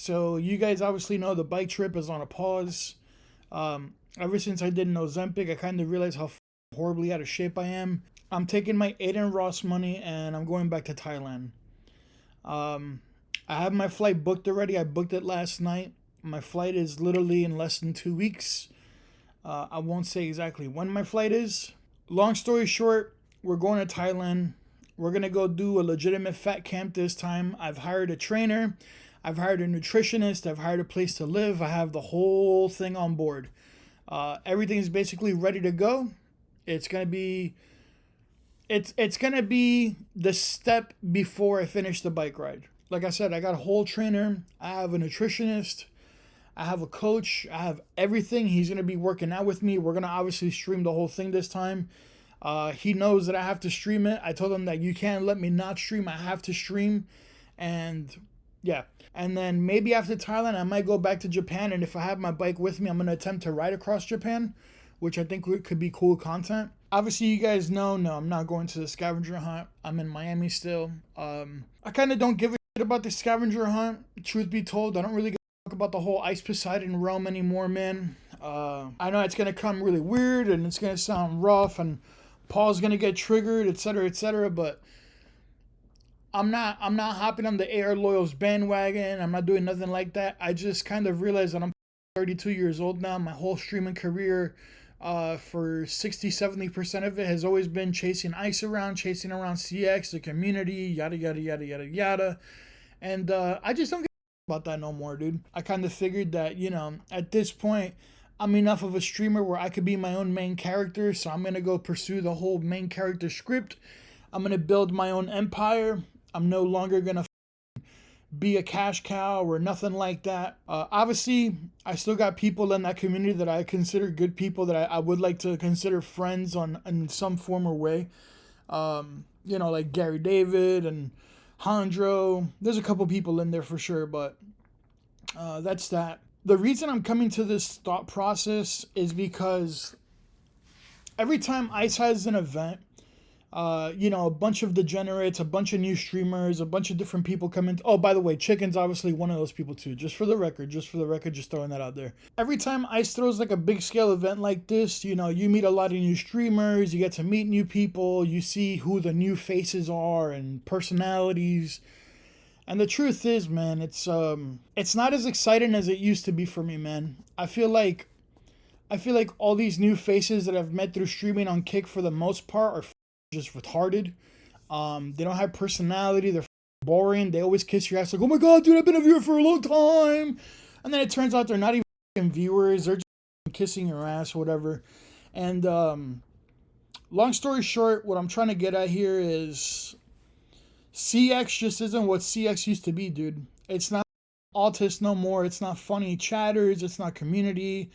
So you guys obviously know the bike trip is on a pause. Ever since I did an Ozempic, I kind of realized how horribly out of shape I am. I'm taking my Aiden Ross money and I'm going back to Thailand. Um, I have my flight booked already. I booked it last night. My flight is literally in less than 2 weeks. I won't say exactly when my flight is. Long story short, we're going to Thailand. We're going to go do a legitimate fat camp this time. I've hired a trainer. I've hired a nutritionist. I've hired a place to live. I have the whole thing on board. Everything's basically ready to go. It's going to be it's gonna be the step before I finish the bike ride. Like I said, I got a whole trainer. I have a nutritionist. I have a coach. I have everything. He's gonna be working out with me. We're gonna obviously stream the whole thing this time. He knows that I have to stream it. I told him that you can't let me not stream. I have to stream, and yeah. And then maybe after Thailand, I might go back to Japan. And if I have my bike with me, I'm gonna attempt to ride across Japan, which I think could be cool content. Obviously, you guys know, no, I'm not going to the scavenger hunt. I'm in Miami still. I kind of don't give a shit about the scavenger hunt. Truth be told, I don't really give a fuck about the whole Ice Poseidon realm anymore, man. I know it's going to come really weird and it's going to sound rough and Paul's going to get triggered, etc., but I'm not hopping on the AR Loyals bandwagon. I'm not doing nothing like that. I just kind of realized that I'm 32 years old now. My whole streaming career, for 60-70% of it has always been chasing ice around, chasing around CX, the community, yada yada yada yada yada. And I just don't give about that no more, dude. I kind of figured that, at this point I'm enough of a streamer where I could be my own main character, so I'm gonna go pursue the whole main character script. I'm gonna build my own empire. I'm no longer gonna be a cash cow or nothing like that. Obviously, I still got people in that community that I consider good people that I would like to consider friends in some form or way. Like Gary David and Hondro. There's a couple people in there for sure, but that's that. The reason I'm coming to this thought process is because every time Ice has an event, a bunch of degenerates, a bunch of new streamers, a bunch of different people come in. Oh, by the way, Chicken's obviously one of those people too. Just for the record, just throwing that out there. Every time Ice throws like a big scale event like this, you meet a lot of new streamers, you get to meet new people, you see who the new faces are and personalities. And the truth is, man, it's not as exciting as it used to be for me, man. I feel like all these new faces that I've met through streaming on Kick for the most part are just retarded. They don't have personality. They're boring. They always kiss your ass like, oh my god, dude, I've been a viewer for a long time. And then it turns out they're not even viewers. They're just kissing your ass or whatever. And long story short, what I'm trying to get at here is CX just isn't what CX used to be, dude. It's not autist no more. It's not funny chatters. It's not community.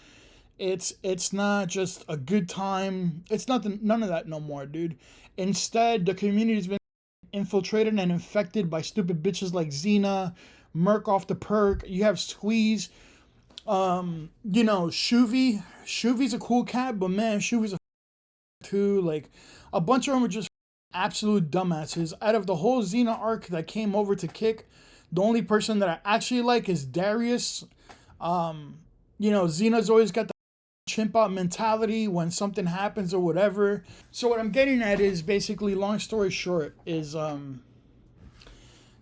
It's not just a good time. It's none of that no more, dude. Instead, the community's been infiltrated and infected by stupid bitches like Xena, Merc off the perk. You have Squeeze. Shoovy. Shoovy's a cool cat, but man, Shoovy's a too. Like, a bunch of them are just absolute dumbasses. Out of the whole Xena arc that came over to Kick, the only person that I actually like is Darius. Xena's always got the chimp out mentality when something happens or whatever. So what I'm getting at is basically, long story short, is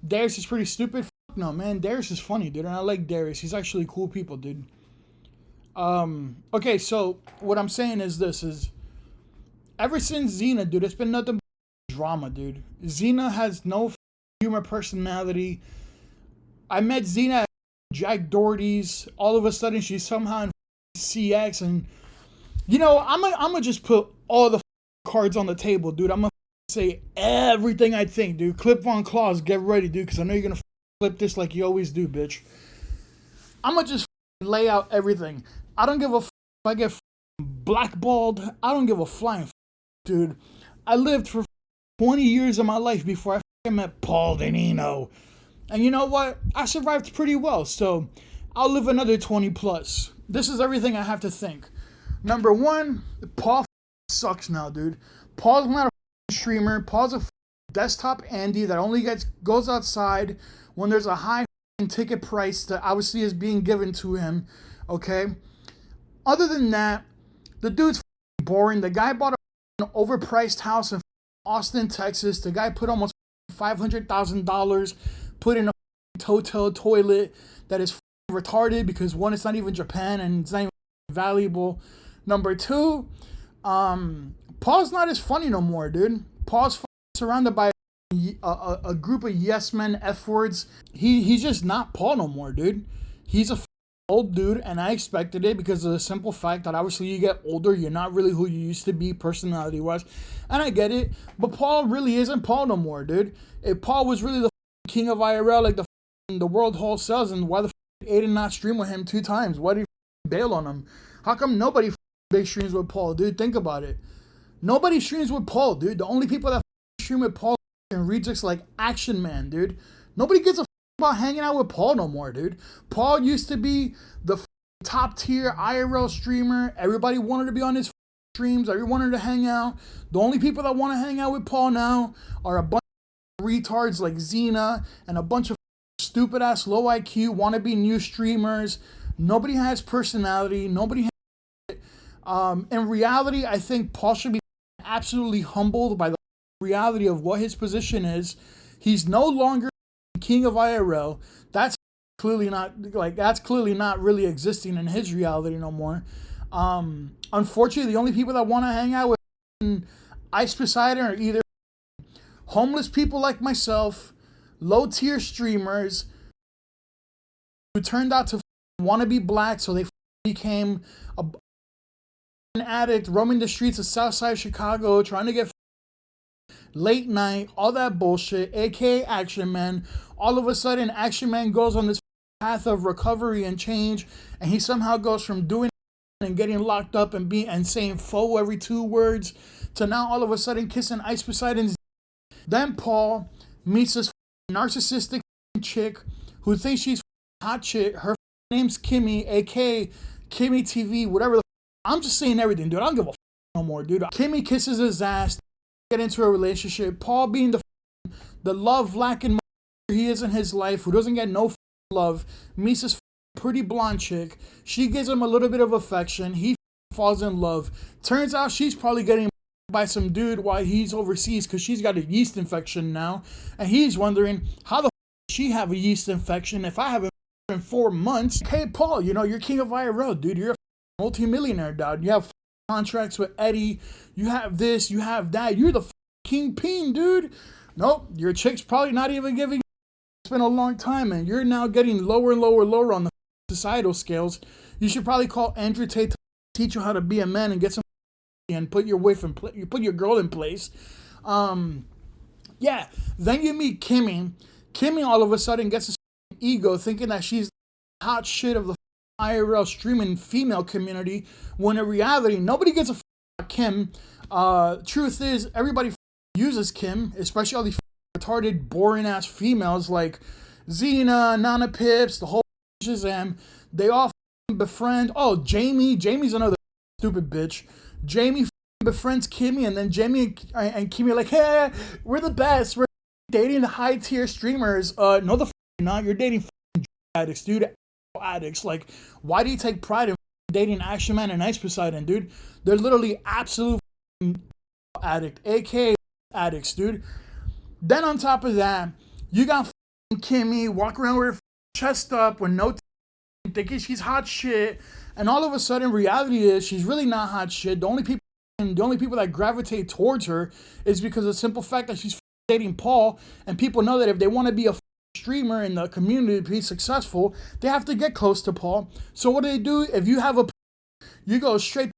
Darius is pretty stupid. No, man, Darius is funny, dude, and I like Darius. He's actually cool people, dude. Okay, so what I'm saying is this is, ever since Xena, dude, it's been nothing but drama, dude. Xena has no humor, personality. I met Xena at Jack Doherty's. All of a sudden, she's somehow in CX, and I'm gonna just put all the cards on the table, dude. I'm gonna say everything I think, dude. Clip on claws, get ready, dude, because I know you're gonna flip this like you always do, bitch. I'm gonna just lay out everything. I don't give a if I get blackballed. I don't give a flying dude. I lived for 20 years of my life before I met Paul Denino, and you know what? I survived pretty well, so I'll live another 20 plus. This is everything I have to think. Number one, Paul sucks now, dude. Paul's not a streamer. Paul's a desktop Andy that only goes outside when there's a high ticket price that obviously is being given to him, okay? Other than that, the dude's boring. The guy bought an overpriced house in Austin, Texas. The guy put almost $500,000 put in a hotel toilet that is retarded because one, it's not even Japan and it's not even valuable. Number two, Paul's not as funny no more, dude. Paul's surrounded by a group of yes men, F words. He's just not Paul no more, dude. He's a old dude, and I expected it because of the simple fact that obviously you get older, you're not really who you used to be personality wise, and I get it. But Paul really isn't Paul no more, dude. If Paul was really the king of IRL, like the world whole sells, and why the Aiden not stream with him 2 times? Why did he bail on him? How come nobody big streams with Paul, dude? Think about it. Nobody streams with Paul, dude. The only people that stream with Paul and rejects like Action Man, dude. Nobody gives a about hanging out with Paul no more, dude. Paul used to be the top tier IRL streamer. Everybody wanted to be on his streams. Everyone wanted to hang out. The only people that want to hang out with Paul now are a bunch of retards like Xena and a bunch of stupid ass low IQ wannabe new streamers. Nobody has personality. Nobody has in reality, I think Paul should be absolutely humbled by the reality of what his position is. He's no longer king of IRL. That's clearly not really existing in his reality no more. Unfortunately, the only people that want to hang out with Ice Poseidon are either homeless people like myself, low tier streamers who turned out to want to be black, so they became an addict roaming the streets of Southside Chicago trying to get late night, all that bullshit, aka Action Man. All of a sudden, Action Man goes on this path of recovery and change, and he somehow goes from doing and getting locked up and saying "fo" every 2 words to now all of a sudden kissing Ice Poseidon's. Then Paul meets this narcissistic chick who thinks she's hot shit. Her name's Kimmee, aka Kimmee TV, whatever the. I'm just saying everything, dude. I don't give a no more, dude. Kimmee kisses his ass, get into a relationship. Paul being the love lacking he is in his life, who doesn't get no love, meets this pretty blonde chick. She gives him a little bit of affection. He falls in love. Turns out she's probably getting by some dude while he's overseas because she's got a yeast infection now, and he's wondering how the she have a yeast infection if I haven't in 4 months. Hey Paul, you know you're king of IRL, dude. You're a multi-millionaire, dog. You have contracts with Eddie. You have this. You have that. You're the kingpin, dude. Nope, your chick's probably not even giving. It's been a long time, and you're now getting lower and lower on the societal scales. You should probably call Andrew Tate to teach you how to be a man and get some and put your wife and you put your girl in place. Yeah. Then you meet Kimmee. Kimmee all of a sudden gets this ego, thinking that she's the hot shit of the IRL streaming female community, when in reality nobody gives a Kim. Truth is, everybody uses Kim, especially all these retarded, boring ass females like Xena, Nana Pips, the whole Shazam. They all befriend. Oh, Jamie's another stupid bitch. Jamie befriends Kimmee, and then Jamie and Kimmee are like, hey, we're the best. We're dating the high tier streamers. No, the not. You're dating addicts, dude. Addicts. Like, why do you take pride in dating Action Man and Ice Poseidon, dude? They're literally absolute addict, aka addicts, dude. Then on top of that, you got Kimmee walk around with her chest up with no thinking she's hot shit, and all of a sudden reality is she's really not hot shit. The only people that gravitate towards her is because of the simple fact that she's dating Paul, and people know that if they want to be a streamer in the community to be successful, they have to get close to Paul. So what do? If you have you go straight to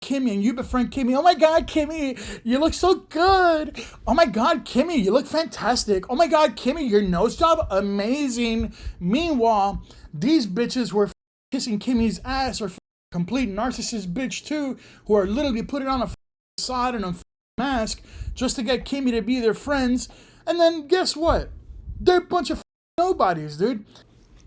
Kimmee and you befriend Kimmee. Oh my God, Kimmee, you look so good. Oh my God, Kimmee, you look fantastic. Oh my God, Kimmee, your nose job, amazing. Meanwhile, these bitches were kissing Kimmee's ass, or complete narcissist bitch too, who are literally putting on a facade and a mask just to get Kimmee to be their friends. And then guess what? They're a bunch of nobodies, dude.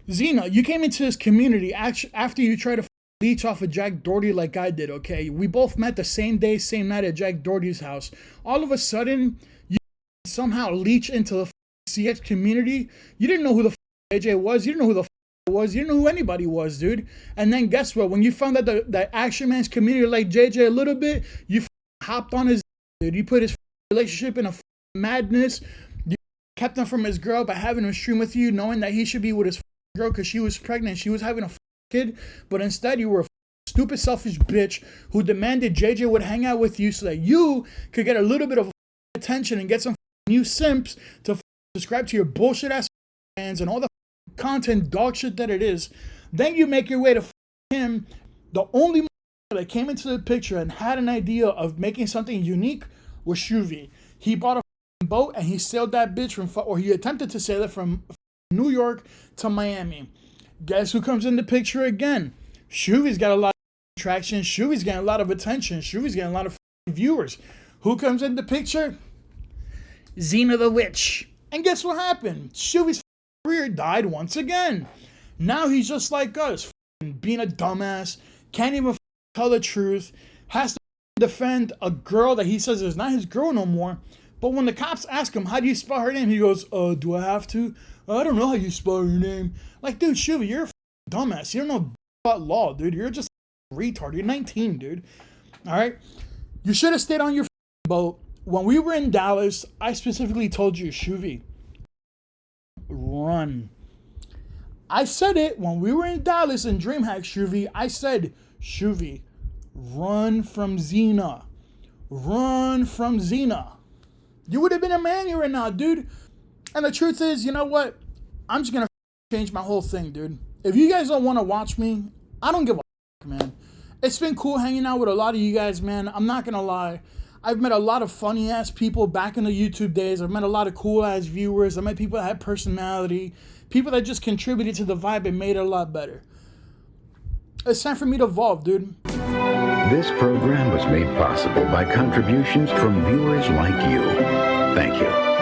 Xena, you came into this community after you tried to leech off of Jack Doherty like I did, okay? We both met the same day, same night at Jack Doherty's house. All of a sudden, you somehow leech into the CX community. You didn't know who the JJ was. You didn't know who the was. You didn't know who anybody was, dude. And then guess what? When you found out that Action Man's community like JJ a little bit, you hopped on his dude. You put his relationship in a madness. You kept him from his girl by having him stream with you, knowing that he should be with his girl because she was pregnant. She was having a kid. But instead, you were a stupid, selfish bitch who demanded JJ would hang out with you so that you could get a little bit of attention and get some new simps to subscribe to your bullshit ass fans and all the content dog shit that it is. Then you make your way to him. The only that came into the picture and had an idea of making something unique was Shoovy. He bought a boat and he sailed that bitch or he attempted to sail it from New York to Miami. Guess who comes in the picture again? Shoovy's got a lot of traction. Shoovy's getting a lot of attention. Shoovy's getting a lot of viewers. Who comes in the picture? Xena the Witch. And guess what happened? Shoovy's career died once again. Now he's just like us, being a dumbass, can't even tell the truth, has to defend a girl that he says is not his girl no more. But when the cops ask him, how do you spell her name? He goes, do I have to? I don't know how you spell her name. Like, dude, Shoovy, you're a dumbass. You don't know about law, dude. You're just a retard. You're 19, dude. All right? You should have stayed on your boat. When we were in Dallas, I specifically told you, Shoovy, run. I said it when we were in Dallas in DreamHack, Shoovy. I said, Shoovy, run from Xena. Run from Xena. You would have been a man here right now, dude. And the truth is, you know what? I'm just going to change my whole thing, dude. If you guys don't want to watch me, I don't give a fuck, man. It's been cool hanging out with a lot of you guys, man. I'm not going to lie. I've met a lot of funny-ass people back in the YouTube days. I've met a lot of cool-ass viewers. I met people that had personality. People that just contributed to the vibe and made it a lot better. It's time for me to evolve, dude. This program was made possible by contributions from viewers like you. Thank you.